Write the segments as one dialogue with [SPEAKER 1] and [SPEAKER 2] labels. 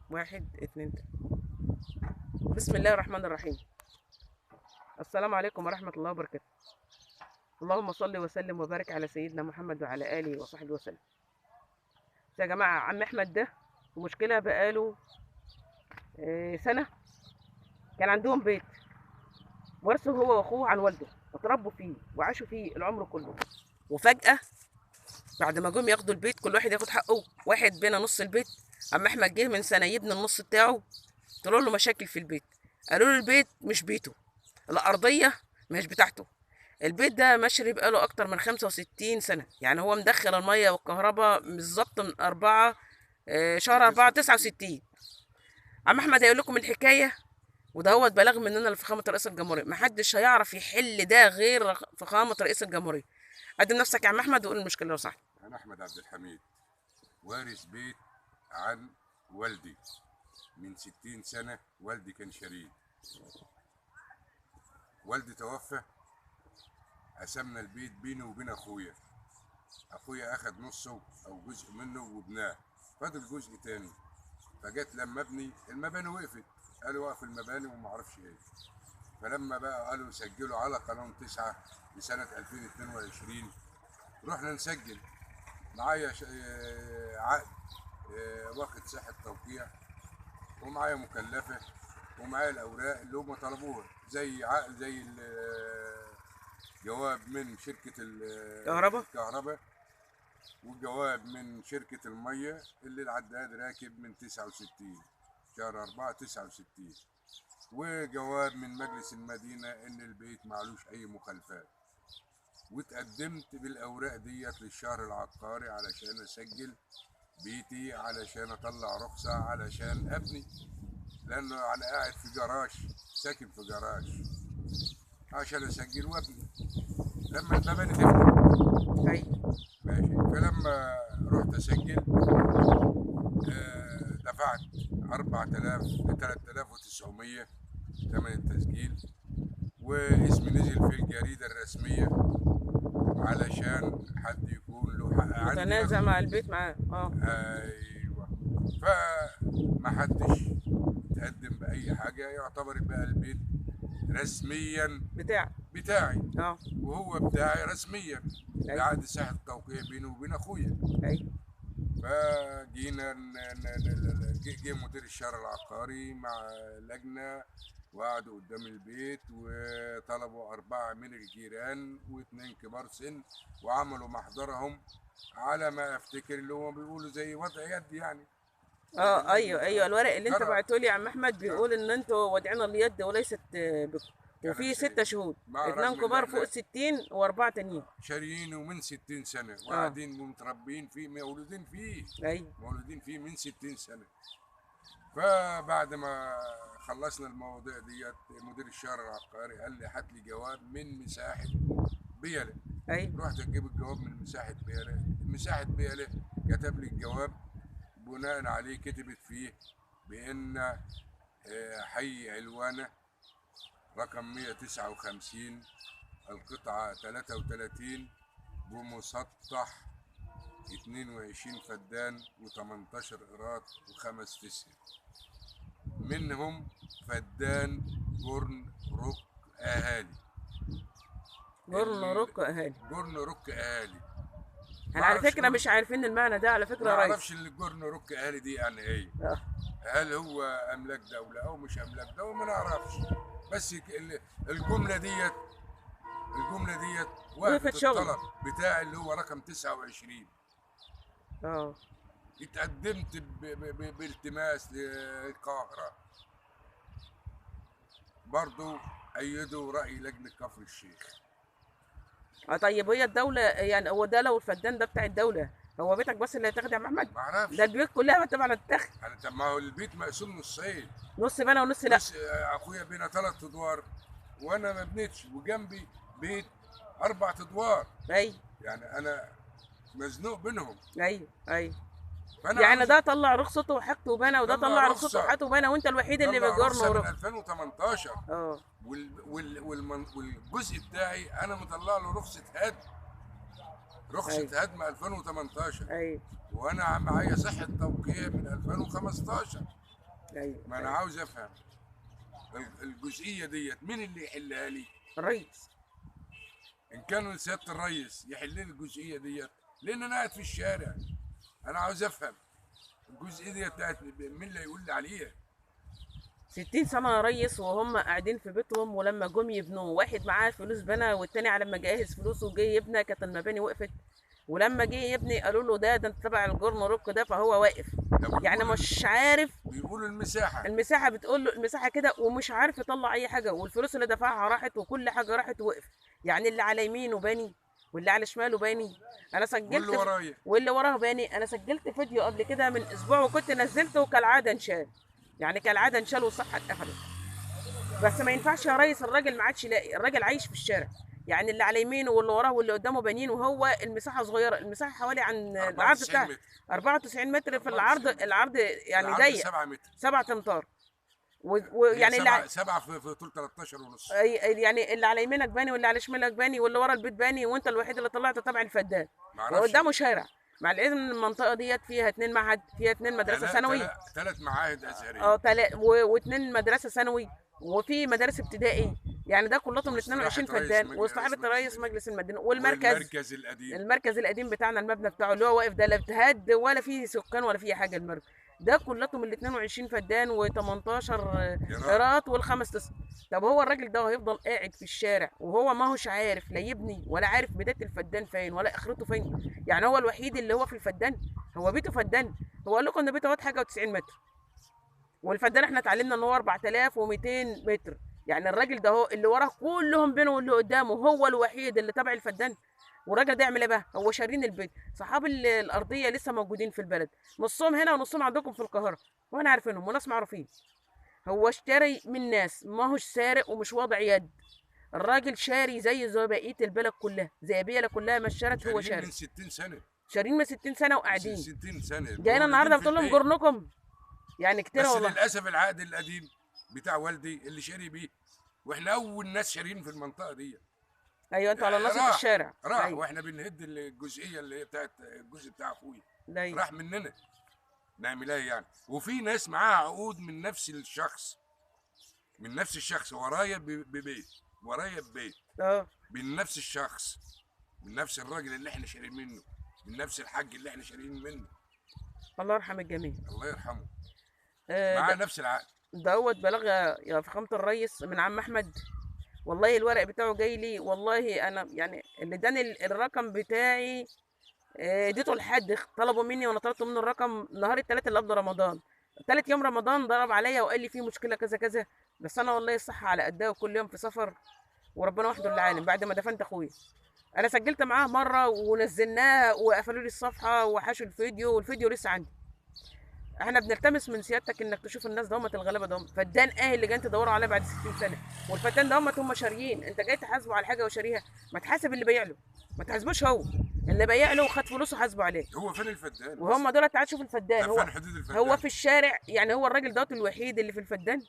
[SPEAKER 1] واحد اتنين تلاتة. بسم الله الرحمن الرحيم. السلام عليكم ورحمة الله وبركاته. اللهم صل وسلم وبارك على سيدنا محمد وعلى آله وصحبه وسلم. يا جماعة، عم أحمد ده مشكلة بقاله سنة. كان عندهم بيت ورثه هو وأخوه عن والده، اتربوا فيه وعاشوا فيه العمر كله. وفجأة بعد ما جم ياخدوا البيت، كل واحد ياخد حقه، واحد بينا نص البيت. عم أحمد جه من سنة يبني النص بتاعه، طلعوا له مشاكل في البيت. قالوا له البيت مش بيته، الأرضية مش بتاعته. البيت ده مشري بقاله أكتر من 65 سنة، يعني هو مدخل المية والكهرباء بالظبط من 4 شهر 4 69. عم أحمد هيقول لكم الحكاية، وده هو بلاغ مننا لفخامة رئيس الجمهورية. محدش هيعرف يحل ده غير فخامة رئيس الجمهورية. قدم نفسك يا عم أحمد وقول المشكلة لو صح.
[SPEAKER 2] أنا أحمد عبد الحميد، وارث بيت عن والدي من 60 سنة. والدي كان شريك، والدي توفى، قسمنا البيت بيني وبين أخويا. أخويا أخد نصه أو جزء منه وبناه، فضل جزء تاني. فجت لما ابني المباني وقفت، قالوا وقف المباني ومعرفش إيه. فلما بقى قالوا سجلوا على قانون 9 لسنة 2022، رحنا نسجل. معايا عقد واخد ساحة توقيع، ومعايا مكلفة، ومعايا الأوراق اللي هم طلبوها، زي عقد، زي جواب من شركة
[SPEAKER 1] كهرباء.
[SPEAKER 2] الكهرباء، وجواب من شركة المية اللي العداد راكب من 69 شهر 4 69، وجواب من مجلس المدينة إن البيت معلوش أي مخالفات. واتقدمت بالأوراق ديت للشهر العقاري علشان أسجل بيتي، علشان أطلع رخصة، علشان أبني، لانه انا قاعد في جراج، ساكن في جراج، عشان اسجل وابني لما المباني تفتح.
[SPEAKER 1] أي.
[SPEAKER 2] ماشي. فلما رحت اسجل دفعت 4000 3900 ثمن التسجيل، واسمي نزل في الجريدة الرسمية علشان حد يكون له حق عندي
[SPEAKER 1] متنازع مع البيت معاه.
[SPEAKER 2] ايوه. فما حدش تقدم بأي حاجة، يعتبر بقى البيت رسميا
[SPEAKER 1] بتاع.
[SPEAKER 2] بتاعي،
[SPEAKER 1] اه.
[SPEAKER 2] وهو بتاعي رسميا
[SPEAKER 1] أي.
[SPEAKER 2] بعد ساعة التوقيع بيني وبين أخويا.
[SPEAKER 1] أي.
[SPEAKER 2] فجينا جه مدير الشهر العقاري مع لجنة، وقعدوا قدام البيت وطلبوا 4 من الجيران و2 كبار سن، وعملوا محضرهم على ما افتكر اللي هو بيقولوا زي وضع يد يعني.
[SPEAKER 1] ايوه ايوه، الورق اللي انت
[SPEAKER 2] ترى
[SPEAKER 1] بعته لي يا عم احمد بيقول ان انتوا وادعين اليد وليست بكم.
[SPEAKER 2] كانت
[SPEAKER 1] وفي 6 شهود،
[SPEAKER 2] مع
[SPEAKER 1] 2
[SPEAKER 2] رغم اللي
[SPEAKER 1] كبار فوق
[SPEAKER 2] احنا
[SPEAKER 1] ال60 واربعه تانيين.
[SPEAKER 2] شاريين ومن 60 سنة
[SPEAKER 1] اه.
[SPEAKER 2] وقاعدين ومتربيين فيه، مولودين فيه،
[SPEAKER 1] ايوه.
[SPEAKER 2] مولودين فيه من 60 سنة. فبعد ما خلصنا المواضيع ديت، مدير الشهر العقاري قال لي هات لي جواب من مساحة بيلة.
[SPEAKER 1] ايوه.
[SPEAKER 2] رحت اجيب الجواب من مساحة بيلة. مساحة بيلة كتب لي الجواب، بناء عليه كتبت فيه بأن حي علوانة رقم 159 القطعة 33 بمسطح 22 فدان و18 قراط و5 فسق، منهم فدان جرن رك أهالي.
[SPEAKER 1] جرن رك اهالي.
[SPEAKER 2] جرن رك أهالي. ما
[SPEAKER 1] احنا على
[SPEAKER 2] اعرفش
[SPEAKER 1] فكره
[SPEAKER 2] جرن،
[SPEAKER 1] مش عارفين المعنى ده على فكره
[SPEAKER 2] ما
[SPEAKER 1] يا
[SPEAKER 2] اعرفش
[SPEAKER 1] ريس.
[SPEAKER 2] اللي جرن رك أهالي دي يعني ايه.
[SPEAKER 1] اه.
[SPEAKER 2] هل هو املاك دولة او مش املاك دولة، ما نعرفش. بس الجملة ديت، الجملة ديت
[SPEAKER 1] وقفت
[SPEAKER 2] وقفت
[SPEAKER 1] شغل.
[SPEAKER 2] الطلب بتاعي اللي هو رقم 29.
[SPEAKER 1] اه.
[SPEAKER 2] اتقدمت بالتماس للقاهرة، برضو أيدوا رأي لجنة كفر الشيخ.
[SPEAKER 1] طيب هي الدوله يعني، هو ده لو الفدان ده بتاع الدوله، هو بيتك بس اللي هيتاخد يا عم احمد؟
[SPEAKER 2] ما
[SPEAKER 1] ده
[SPEAKER 2] اعرفش.
[SPEAKER 1] البيوت كلها طبعا هتتاخد.
[SPEAKER 2] طب ما هو البيت مقسوم نصين،
[SPEAKER 1] نص بنا ونص لا.
[SPEAKER 2] نص اخويا بينا 3 ادوار، وانا ما بنيتش، وجنبي بيت 4 ادوار،
[SPEAKER 1] ايوه
[SPEAKER 2] يعني انا مزنوق بينهم.
[SPEAKER 1] ايوه ايوه.
[SPEAKER 2] فانا
[SPEAKER 1] يعني
[SPEAKER 2] عاوز
[SPEAKER 1] ده طلع رخصته وحاجته وبنا، وده
[SPEAKER 2] طلع
[SPEAKER 1] طلع رخصته
[SPEAKER 2] رخصة،
[SPEAKER 1] وحاجته وبنا، وانت الوحيد اللي
[SPEAKER 2] طلع
[SPEAKER 1] بيجرن
[SPEAKER 2] رخصة من
[SPEAKER 1] ورخص.
[SPEAKER 2] 2018.
[SPEAKER 1] اه.
[SPEAKER 2] والجزء بتاعي انا مطلع له رخصة هدم، رخصة
[SPEAKER 1] ايوه
[SPEAKER 2] هدم 2018،
[SPEAKER 1] ايوه
[SPEAKER 2] وانا معايا صحة توقيع من 2015.
[SPEAKER 1] ايوه
[SPEAKER 2] ما انا عاوز افهم الجزئيه ديت مين اللي يحلها لي؟
[SPEAKER 1] الريس.
[SPEAKER 2] ان كان سياده الريس يحل لي الجزئيه ديت، لان انا قاعد في الشارع. انا عاوز افهم الجزئيه ديت بتاعت مين اللي يقول لي عليها؟
[SPEAKER 1] 60 سنة يا ريس وهم قاعدين في بيتهم، ولما جم يبنوا واحد معاه فلوس بنى، والتاني على ما جهز فلوسه جه يبنى كانت المباني وقفت. ولما جه يبني قالوا له ده انت تبع الجورن روك ده، فهو واقف.
[SPEAKER 2] ده
[SPEAKER 1] يعني مش عارف.
[SPEAKER 2] بيقولوا المساحه.
[SPEAKER 1] المساحة بتقول له المساحة كده، ومش عارف يطلع أي حاجة، والفلوس اللي دفعها راحت وكل حاجة راحت ووقف. يعني اللي على يمينه باني واللي على شماله باني. أنا
[SPEAKER 2] واللي
[SPEAKER 1] سجلت
[SPEAKER 2] ورايا
[SPEAKER 1] واللي وراه باني. أنا سجلت فيديو قبل كده من أسبوع وكنت نزلته، كالعادة انشال. يعني كالعادة انشال والصفحة اتقفلت. بس ما ينفعش يا ريس، الراجل ما عادش يلاقي، الراجل عايش في الشارع. يعني اللي على يمينه واللي وراه واللي قدامه بانيين، وهو المساحة صغيرة، المساحة حوالي عن العرض
[SPEAKER 2] 94
[SPEAKER 1] بتاعها
[SPEAKER 2] متر.
[SPEAKER 1] 94 متر في
[SPEAKER 2] 94
[SPEAKER 1] العرض.
[SPEAKER 2] متر.
[SPEAKER 1] العرض يعني
[SPEAKER 2] العرض
[SPEAKER 1] ضيق
[SPEAKER 2] 7 متر.
[SPEAKER 1] 7 امتار.
[SPEAKER 2] هي
[SPEAKER 1] ويعني اللي
[SPEAKER 2] 7 في طول 13 ونص.
[SPEAKER 1] يعني اللي على يمينك باني واللي على شمالك باني واللي ورا البيت باني، وانت الوحيد اللي طلعت تبع الفدان.
[SPEAKER 2] ما اعرفش.
[SPEAKER 1] وقدامه شارع. مع العلم ان المنطقه ديت فيها 2 معهد، فيها 2 مدرسه ثانوي.
[SPEAKER 2] 3 معاهد ازهريه.
[SPEAKER 1] واثنين مدرسه ثانوي. وفي مدارس ابتدائي. يعني ده كلهم من 22 فدان، واستعاره رئيس مجلس المدينه
[SPEAKER 2] والمركز القديم.
[SPEAKER 1] المركز القديم بتاعنا، المبنى بتاعه اللي هو واقف ده، لا اتهد ولا فيه سكان ولا فيه حاجه. المركز ده كلهم من 22 فدان و18 ايراد والخمس تسع. طب هو الراجل ده هيفضل قاعد في الشارع وهو ما هوش عارف لا يبني ولا عارف بدايه الفدان فين ولا اخرته فين؟ يعني هو الوحيد اللي هو في الفدان. هو بيته فدان. هو قال لكم ان بيته واد حاجه و90 متر. والفدان احنا اتعلمنا ان هو 4200 متر. يعني الراجل ده هو اللي وراه كلهم بينه واللي قدامه هو الوحيد اللي تبع الفدان. والراجل ده يعمل ايه بقى؟ هو شارين البيت. صحاب الارضيه لسه موجودين في البلد، نصهم هنا ونصهم عندكم في القاهره، وانا عارفينهم وناس معروفين. هو اشتري من ناس، ما هوش سارق ومش واضع يد. الراجل شاري زي بقيه البلد كلها، زي بيلا كلها ما اشترت هو
[SPEAKER 2] شارين
[SPEAKER 1] شاري.
[SPEAKER 2] من 60 سنه.
[SPEAKER 1] شارين من 60 سنه وقاعدين.
[SPEAKER 2] 60 سنه
[SPEAKER 1] جايين النهارده بتقول لهم جرنكم. يعني كتير
[SPEAKER 2] بس
[SPEAKER 1] والله.
[SPEAKER 2] للاسف العقد القديم بتاع والدي اللي شاري بيه، واحنا اول ناس شارين في المنطقه دي.
[SPEAKER 1] ايوه انتوا على ناصية الشارع.
[SPEAKER 2] راح
[SPEAKER 1] أيوة.
[SPEAKER 2] واحنا بنهد الجزئيه اللي هي بتاعت الجزء بتاع اخويا.
[SPEAKER 1] أيوة.
[SPEAKER 2] راح مننا. نعمل ايه يعني؟ وفي ناس معاها عقود من نفس الشخص. من نفس الشخص ورايا ببيت. ورايا ببيت. من نفس الشخص. من نفس الراجل اللي احنا شارين منه. من نفس الحاج اللي احنا شارين منه.
[SPEAKER 1] الله يرحم الجميع.
[SPEAKER 2] الله يرحمه. معاه نفس العقد.
[SPEAKER 1] دوت بلغ يا فخامة الريس من عم احمد. والله الورق بتاعه جاي لي، والله انا يعني اللي اداني الرقم بتاعي اديته لحد طلبوا مني، وانا طلبت منه الرقم نهار الثلاث اللي قبل رمضان. ثالث يوم رمضان ضرب عليا وقال لي في مشكله كذا كذا. بس انا والله الصحه على قدها، وكل يوم في سفر، وربنا وحده اللي عالم. بعد ما دفنت اخويا انا سجلت معاه مره ونزلناها وقفلوا لي الصفحه وحشوا الفيديو، والفيديو لسه عندي. احنا بنلتمس من سيادتك انك تشوف الناس دهمت الغلابه دهم. فدان ايه اللي جاي تدوروا عليه بعد 60 سنه؟ والفدان دهمت هم شاريين، انت جاي تحاسبه على حاجه وشاريها؟ ما تحاسب اللي بايع له، ما تحاسبوش هو اللي بايع له وخد فلوسه حاسبه عليه.
[SPEAKER 2] هو فين الفدان؟
[SPEAKER 1] وهم دول تعال شوف الفدان. هو
[SPEAKER 2] فين حدود الفدان؟
[SPEAKER 1] هو في الشارع. يعني هو الراجل دوت الوحيد اللي في الفدان.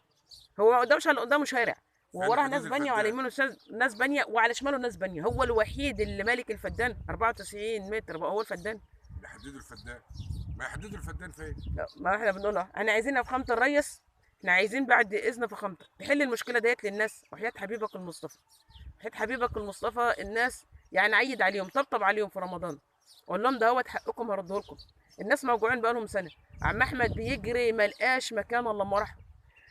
[SPEAKER 1] هو ما قدامش اللي قدامه شارع، ووراه ناس بانيه وعلى يمينه ناس بانيه وعلى شماله ناس بانيه. هو الوحيد اللي مالك الفدان 94 متر بقى هو الفدان.
[SPEAKER 2] يحددوا الفدان. ما يحددوا الفدان فين؟
[SPEAKER 1] لا ما احنا بنقولها، احنا عايزين يا فخامة الريس، احنا عايزين بعد اذن فخامتك تحل المشكله ديت للناس، وحياة حبيبك المصطفى. وحياة حبيبك المصطفى الناس يعني عيد عليهم، طبطب عليهم في رمضان، قول لهم دهوت حقكم هرده لكم. الناس موجوعين بقالهم سنه. عم احمد بيجري ما لقاش مكان الا لما راح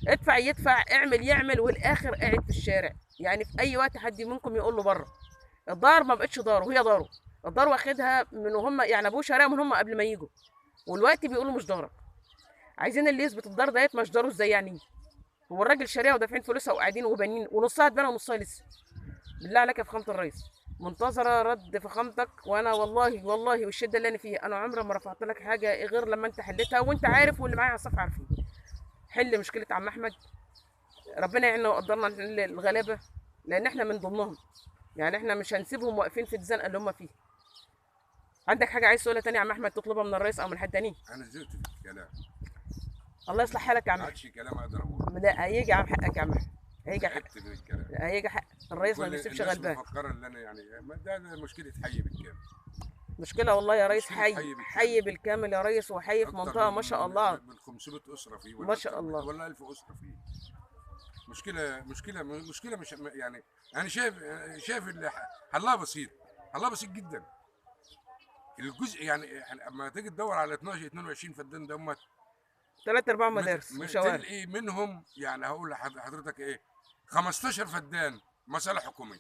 [SPEAKER 1] ادفع يدفع، اعمل يعمل، والاخر قاعد في الشارع. يعني في اي وقت حد منكم يقول له بره. الدار ما بقتش داره، هي داره. الدار واخدها من هم، يعني ابوه شراها من هم قبل ما يجوا، والوقت بيقولوا مش دارك. عايزين اللي يثبت الدار ديت مش داره ازاي يعني؟ هو الراجل شاريها ودافعين فلوسها وقاعدين وبانين، ونصها اتبنى ونصها لسه. بالله عليك يا فخامة الريس، منتظره رد فخامتك. وانا والله والشده اللي انا فيها، انا عمري ما رفعت لك حاجه غير لما انت حلتها، وانت عارف واللي معايا على الصفحه عارفين. حل مشكله عم احمد، ربنا يعيننا ويقدرنا نحل الغلابه، لان احنا من ضمنهم. يعني احنا مش هنسيبهم واقفين في الزنقه اللي هم فيه. عندك حاجه عايز تقولها تاني يا عم احمد تطلبها من الرئيس او من حد تاني؟
[SPEAKER 2] انا زهقت في الكلام.
[SPEAKER 1] الله يصلح حالك يا عم.
[SPEAKER 2] ما عادش كلام اقدر اقوله.
[SPEAKER 1] لا هيجي عم حقك يا عم. هيجي حق.
[SPEAKER 2] تعبت من الكلام.
[SPEAKER 1] هيجي حق الرئيس ما بيسيبش غلبان.
[SPEAKER 2] مفكره ان انا يعني ده مشكله حي بالكامل.
[SPEAKER 1] مشكله والله يا ريس.
[SPEAKER 2] مشكله
[SPEAKER 1] حي
[SPEAKER 2] حي بالكامل.
[SPEAKER 1] حي بالكامل يا ريس، وحي في
[SPEAKER 2] اكتر
[SPEAKER 1] منطقه ما شاء الله.
[SPEAKER 2] من 500 اسره فيه،
[SPEAKER 1] ما
[SPEAKER 2] ولا
[SPEAKER 1] شاء
[SPEAKER 2] اكتر
[SPEAKER 1] الله.
[SPEAKER 2] ولا 1000 اسره فيه. مشكله مش يعني، انا شايف حلها بسيط، حلها بسيط جدا. الجزء يعني اما تيجي تدور على 12 22 فدان ده، هم
[SPEAKER 1] 3/4 مدارس وشوارع.
[SPEAKER 2] تلقي منهم، يعني هقول لحضرتك ايه، 15 فدان مصالح حكوميه.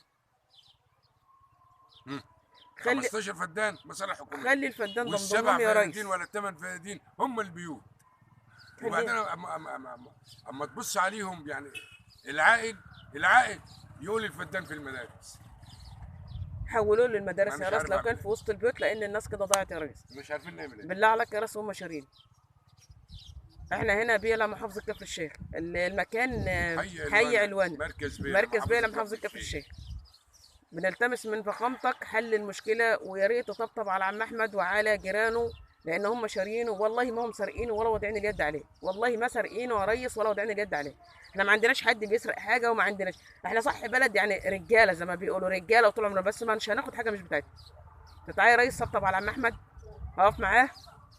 [SPEAKER 2] مم.
[SPEAKER 1] خلي
[SPEAKER 2] 15 فدان مصالح حكوميه،
[SPEAKER 1] خلي الفدان ده
[SPEAKER 2] والسبع
[SPEAKER 1] مضمهم يا
[SPEAKER 2] فدادين
[SPEAKER 1] ريس.
[SPEAKER 2] ولا الثمان فدادين هم البيوت. وبعدين
[SPEAKER 1] خليه.
[SPEAKER 2] اما تبص عليهم يعني، العائد يقول الفدان في المدارس.
[SPEAKER 1] حولوه
[SPEAKER 2] ما
[SPEAKER 1] للمدارس يا
[SPEAKER 2] مش
[SPEAKER 1] ريس
[SPEAKER 2] عارف
[SPEAKER 1] لو
[SPEAKER 2] اعمل
[SPEAKER 1] كان
[SPEAKER 2] ايه،
[SPEAKER 1] في وسط البيوت، لان الناس كده ضاعت يا ريس.
[SPEAKER 2] مش عارفين نعمل ايه.
[SPEAKER 1] بالله عليك يا ريس هم شارين. احنا هنا بيلا محافظه كفر الشيخ، المكان حي علوان.
[SPEAKER 2] مركز بيلا
[SPEAKER 1] مركز بيلا
[SPEAKER 2] محافظه
[SPEAKER 1] محافظه
[SPEAKER 2] كفر
[SPEAKER 1] كفر
[SPEAKER 2] الشيخ.
[SPEAKER 1] الشيخ. بنلتمس من فخامتك حل المشكله، ويا ريت تطبطب على عم احمد وعلى جيرانه، لان هم شاريينه والله ما هم سارقينه ولا واضعين اليد عليه. والله ما سارقينه يا ريس ولا واضعين اليد عليه. احنا ما عندناش حد بيسرق حاجه، وما عندناش. احنا صح بلد يعني رجاله زي ما بيقولوا، رجاله وطول عمرنا، بس ما مش هناخد حاجه مش بتاعتنا. تعالى يا ريس طبطب على عم احمد، اقف معاه،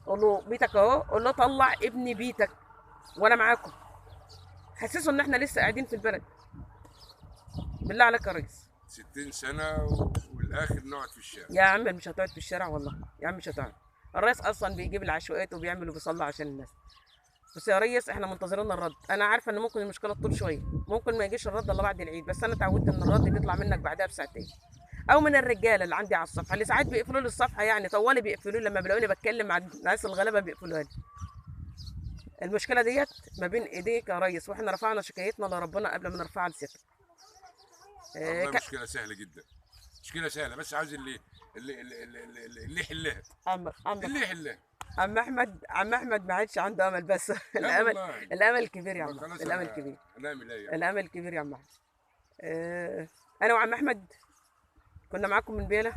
[SPEAKER 1] قول له بيتك اهو، قول له طلع ابني بيتك وانا معاكم. حسسوا ان احنا لسه قاعدين في البلد. بالله عليك يا ريس.
[SPEAKER 2] 60 سنه والاخر نقعد في الشارع.
[SPEAKER 1] يا عم مش هتقعد في الشارع والله، يا عم مش هتقعد. الرئيس اصلا بيجيب العشوائيات وبيعمل وبيصلي عشان الناس. بس يا ريس احنا منتظرين الرد. انا عارفه ان ممكن المشكله تطول شويه، ممكن ما يجيش الرد الا بعد العيد، بس انا اتعودت ان الرد بيطلع منك بعدها بساعتين، او من الرجاله اللي عندي على الصفحه، اللي ساعات بيقفلوا لي الصفحه، يعني طوالي بيقفلوا لي لما بيلاقوني بتكلم مع الناس الغلابه بيقفلوها لي. المشكله ديت ما بين ايديك يا ريس، واحنا رفعنا شكايتنا لربنا قبل ما نرفعها لسيادتك.
[SPEAKER 2] والله مشكله سهله جدا، مشكله سهله، بس عاوز اللي يحلها. اللي يحلها.
[SPEAKER 1] عم احمد ما عادش عنده امل بس.
[SPEAKER 2] لا
[SPEAKER 1] الامل،
[SPEAKER 2] والله.
[SPEAKER 1] الامل كبير يا عم،
[SPEAKER 2] خلاص
[SPEAKER 1] الامل كبير.
[SPEAKER 2] هنعمل ايه يعني؟
[SPEAKER 1] الامل كبير يا عم احمد. انا وعم احمد كنا معاكم من بيله،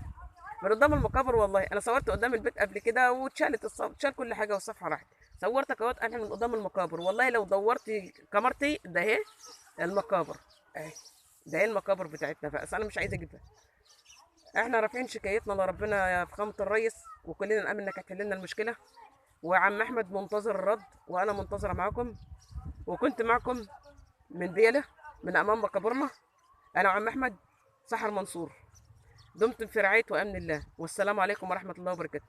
[SPEAKER 1] من قدام المقابر. والله انا صورت قدام البيت قبل كده واتشالت اتشال كل حاجه والصفحه راحت. صورتك اهوت انا من قدام المقابر، والله لو دورتي كاميرتي ده اهي المقابر اهي، ده اهي المقابر بتاعتنا، بس انا مش عايزه اجيبها. احنا رافعين شكايتنا لربنا يا فخامه الريس، وكلنا نامل انك هتحل لنا المشكله. وعم احمد منتظر الرد، وانا منتظره معاكم، وكنت معكم من بيله من امام مقابرنا، انا وعم احمد سحر منصور. دمتم في رعايه وامن الله، والسلام عليكم ورحمه الله وبركاته.